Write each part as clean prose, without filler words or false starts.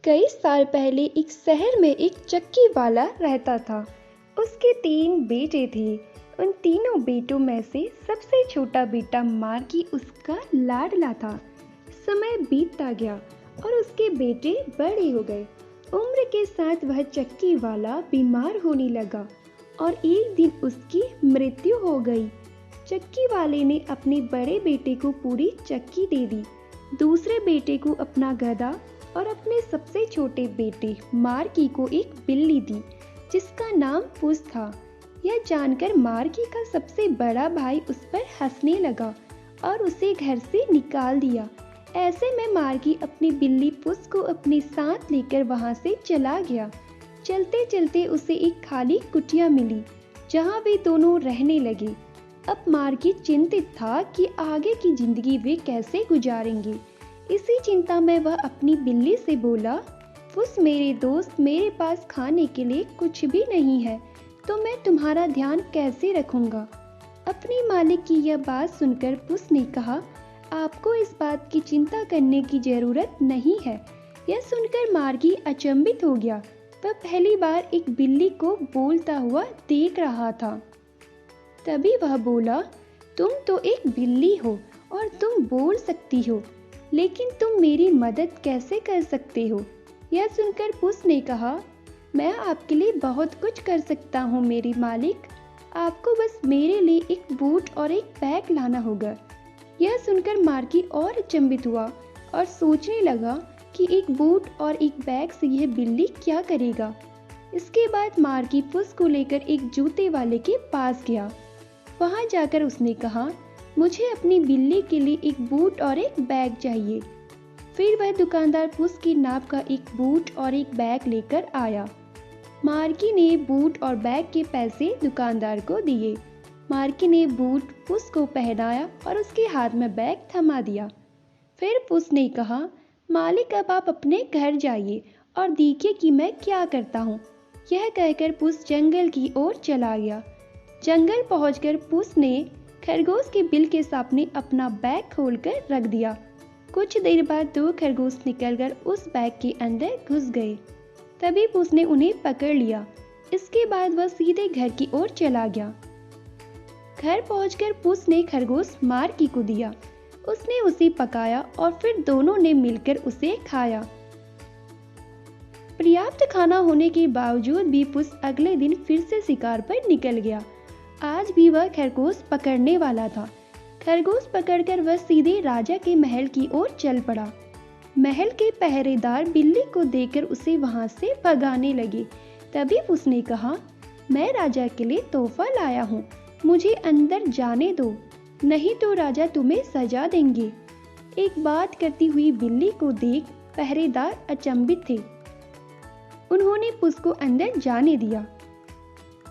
कई साल पहले एक शहर में एक चक्की वाला रहता था। उसके 3 बेटे थे। उन तीनों बेटों में से सबसे छोटा बेटा मार्की उसका लाडला था। समय बीतता गया और उसके बेटे बड़े हो गए। उम्र के साथ वह चक्की वाला बीमार होने लगा और एक दिन उसकी मृत्यु हो गई। चक्की वाले ने अपने बड़े बेटे को पूरी चक्की दे दी, दूसरे बेटे को अपना गधा और अपने सबसे छोटे बेटे मार्की को एक बिल्ली दी जिसका नाम पुस था। यह जानकर मार्की का सबसे बड़ा भाई उस पर हंसने लगा और उसे घर से निकाल दिया। ऐसे में मार्की अपनी बिल्ली पुस को अपने साथ लेकर वहां से चला गया। चलते चलते उसे एक खाली कुटिया मिली जहां वे दोनों रहने लगे। अब मार्की चिंतित था कि आगे की जिंदगी वे कैसे गुजारेंगे। इसी चिंता में वह अपनी बिल्ली से बोला, पुस मेरे दोस्त, मेरे पास खाने के लिए कुछ भी नहीं है, तो मैं तुम्हारा ध्यान कैसे रखूंगा। अपनी मालिक की यह बात सुनकर पुस ने कहा, आपको इस बात की चिंता करने की जरूरत नहीं है। यह सुनकर मार्की अचंभित हो गया। वह पहली बार एक बिल्ली को बोलता हुआ देख रहा था। तभी वह बोला, तुम तो एक बिल्ली हो और तुम बोल सकती हो, लेकिन तुम मेरी मदद कैसे कर सकते हो। यह सुनकर पुस ने कहा, मैं आपके लिए बहुत कुछ कर सकता हूँ मेरी मालिक। आपको बस मेरे लिए एक बूट और एक बैग लाना होगा। यह सुनकर मार्की और अचंभित हुआ और सोचने लगा कि एक बूट और एक बैग से यह बिल्ली क्या करेगा। इसके बाद मार्की पुस को लेकर एक जूते वाले के पास गया। वहां जाकर उसने कहा, मुझे अपनी बिल्ली के लिए एक बूट और एक बैग चाहिए। फिर वह दुकानदार पुस की नाप का एक बूट और एक बैग लेकर आया। मार्की ने बूट और बैग के पैसे दुकानदार को दिए। मार्की ने बूट पुस को पहनाया और उसके हाथ में बैग थमा दिया। फिर पुस ने कहा, मालिक अब आप अपने घर जाइए और देखिए कि मैं क्या करता हूँ। यह कहकर पुस जंगल की ओर चला गया। जंगल पहुंचकर पुस ने खरगोश के बिल के सामने अपना बैग खोलकर रख दिया। कुछ देर बाद 2 खरगोश निकलकर उस बैग के अंदर घुस गए। तभी पुस ने उन्हें पकड़ लिया। इसके बाद वह सीधे घर की ओर चला गया। घर पहुंचकर पुस ने खरगोश मार्की को दिया। उसने उसे पकाया और फिर दोनों ने मिलकर उसे खाया। पर्याप्त खाना होने के बावजूद भी पुस अगले दिन फिर से शिकार पर निकल गया। आज भी वह खरगोश पकड़ने वाला था। खरगोश पकड़कर वह सीधे राजा के महल की ओर चल पड़ा। महल के पहरेदार बिल्ली को देखकर उसे वहां से भगाने लगे। तभी उसने कहा, मैं राजा के लिए तोहफा लाया हूँ, मुझे अंदर जाने दो, नहीं तो राजा तुम्हें सजा देंगे। एक बात करती हुई बिल्ली को देख पहरेदार अचंभित थे। उन्होंने पुस को अंदर जाने दिया।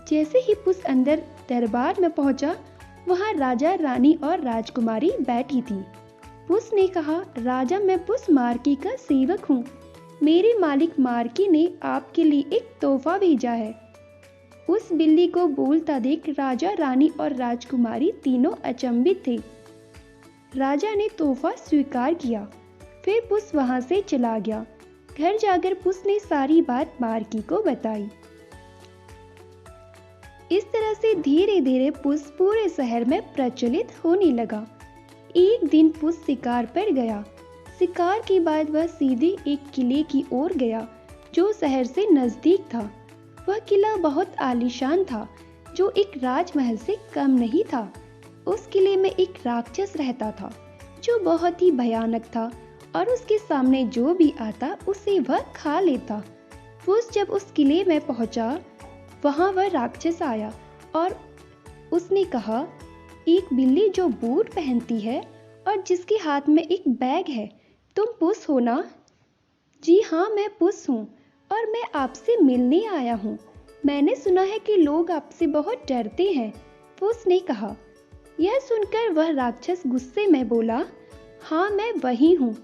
जैसे ही पुस अंदर दरबार में पहुंचा, वहां राजा, रानी और राजकुमारी बैठी थी। पुस ने कहा, राजा, मैं पुस मार्की का सेवक हूँ। मेरे मालिक मार्की ने आपके लिए एक तोहफा भेजा है। उस बिल्ली को बोलता देख राजा, रानी और राजकुमारी तीनों अचंभित थे। राजा ने तोहफा स्वीकार किया। फिर पुस वहां से चला गया। घर जाकर पुस ने सारी बात मार्की को बताई। इस तरह से धीरे धीरे पुस पूरे शहर में प्रचलित होने लगा। एक दिन पुस शिकार पर गया। शिकार के बाद वह सीधे एक किले की ओर गया जो शहर से नजदीक था। वह किला बहुत आलीशान था, जो एक राजमहल से कम नहीं था। उस किले में एक राक्षस रहता था जो बहुत ही भयानक था और उसके सामने जो भी आता उसे वह खा लेता। पुस जब उस किले में पहुंचा, वहां वह राक्षस आया और उसने कहा, एक बिल्ली जो बूट पहनती है और जिसके हाथ में एक बैग है, तुम पुस हो ना? जी हाँ, मैं पुस हूँ और मैं आपसे मिलने आया हूँ। मैंने सुना है कि लोग आपसे बहुत डरते हैं, पुस ने कहा। यह सुनकर वह राक्षस गुस्से में बोला, हाँ, मैं वही हूँ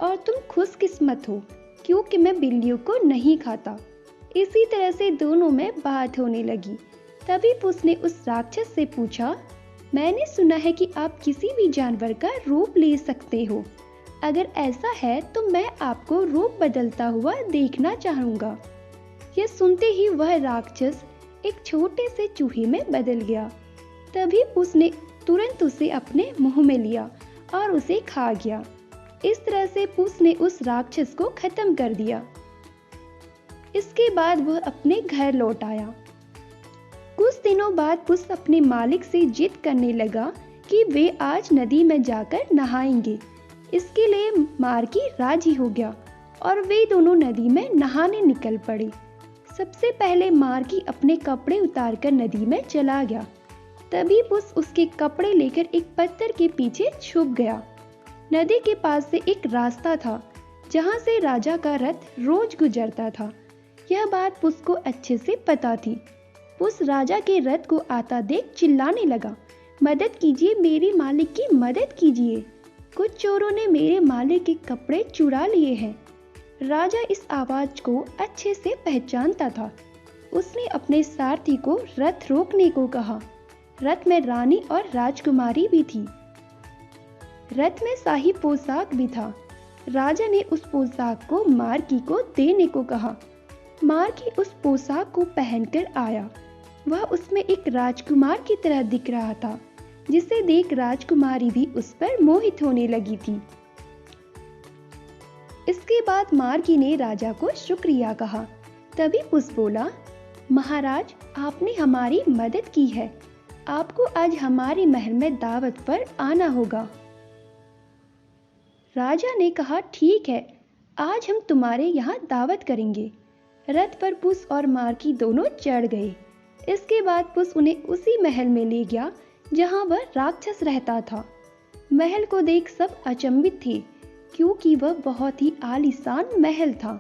और तुम खुशकिस्मत हो क्योंकि मैं बिल्लियों को नहीं खाता। इसी तरह से दोनों में बात होने लगी। तभी पुस ने उस राक्षस से पूछा, मैंने सुना है कि आप किसी भी जानवर का रूप ले सकते हो। अगर ऐसा है तो मैं आपको रूप बदलता हुआ देखना चाहूँगा। यह सुनते ही वह राक्षस एक छोटे से चूहे में बदल गया। तभी पुस ने तुरंत उसे अपने मुंह में लिया और उसे खा गया। इस तरह से पुस ने उस राक्षस को खत्म कर दिया। इसके बाद वह अपने घर लौट आया। कुछ दिनों बाद पुस अपने मालिक से जिद करने लगा कि वे आज नदी में जाकर नहाएंगे। इसके लिए मार्की राजी हो गया और वे दोनों नदी में नहाने निकल पड़े। सबसे पहले मार्की अपने कपड़े उतारकर नदी में चला गया। तभी पुस उसके कपड़े लेकर एक पत्थर के पीछे छुप गया। नदी के पास से एक रास्ता था जहां से राजा का रथ रोज गुजरता था। यह बात पुस को अच्छे से पता थी। पुस राजा के रथ को आता देख चिल्लाने लगा, मदद कीजिए, मेरे मालिक की मदद कीजिए। कुछ चोरों ने मेरे मालिक के कपड़े चुरा लिए हैं। राजा इस आवाज को अच्छे से पहचानता था। उसने अपने सारथी को रथ रोकने को कहा। रथ में रानी और राजकुमारी भी थी। रथ में शाही पोशाक भी था। राजा ने उस पोशाक को मार्की को देने को कहा। मार्की उस पोशाक को पहनकर आया। वह उसमें एक राजकुमार की तरह दिख रहा था, जिसे देख राजकुमारी भी उस पर मोहित होने लगी थी। इसके बाद मार्की ने राजा को शुक्रिया कहा। तभी पुस बोला, महाराज, आपने हमारी मदद की है। आपको आज हमारे महल में दावत पर आना होगा। राजा ने कहा, ठीक है, आज हम तुम्हारे यहाँ दावत करेंगे। रथ पर पुस और मार्की दोनों चढ़ गए। इसके बाद पुस उन्हें उसी महल में ले गया जहाँ वह राक्षस रहता था। महल को देख सब अचंभित थे, क्योंकि वह बहुत ही आलीशान महल था।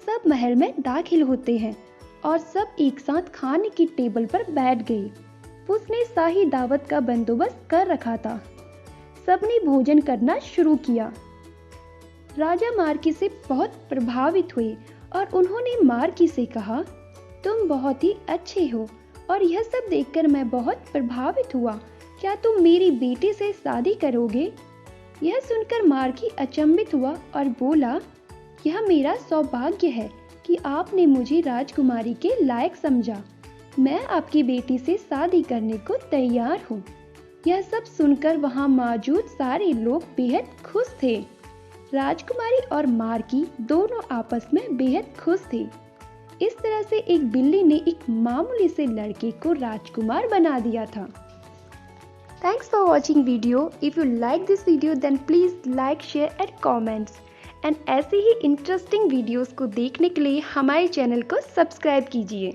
सब महल में दाखिल होते हैं और सब एक साथ खाने की टेबल पर बैठ गए। पुस ने शाही दावत का बंदोबस्त कर रखा था। सबने भोजन करना शुरू किया। राजा मार्की से बहुत प्रभावित हुए और उन्होंने मार्की से कहा, तुम बहुत ही अच्छे हो और यह सब देखकर मैं बहुत प्रभावित हुआ। क्या तुम मेरी बेटी से शादी करोगे? यह सुनकर मार्की अचंभित हुआ और बोला, यह मेरा सौभाग्य है कि आपने मुझे राजकुमारी के लायक समझा। मैं आपकी बेटी से शादी करने को तैयार हूँ। यह सब सुनकर वहाँ मौजूद सारे लोग बेहद खुश थे। राजकुमारी और मार्की दोनों आपस में बेहद खुश थे। इस तरह से एक बिल्ली ने एक मामूली से लड़के को राजकुमार बना दिया था। Thanks for watching video. If you like this video then please like, share and comments. And ऐसे ही इंटरेस्टिंग वीडियोस को देखने के लिए हमारे चैनल को सब्सक्राइब कीजिए।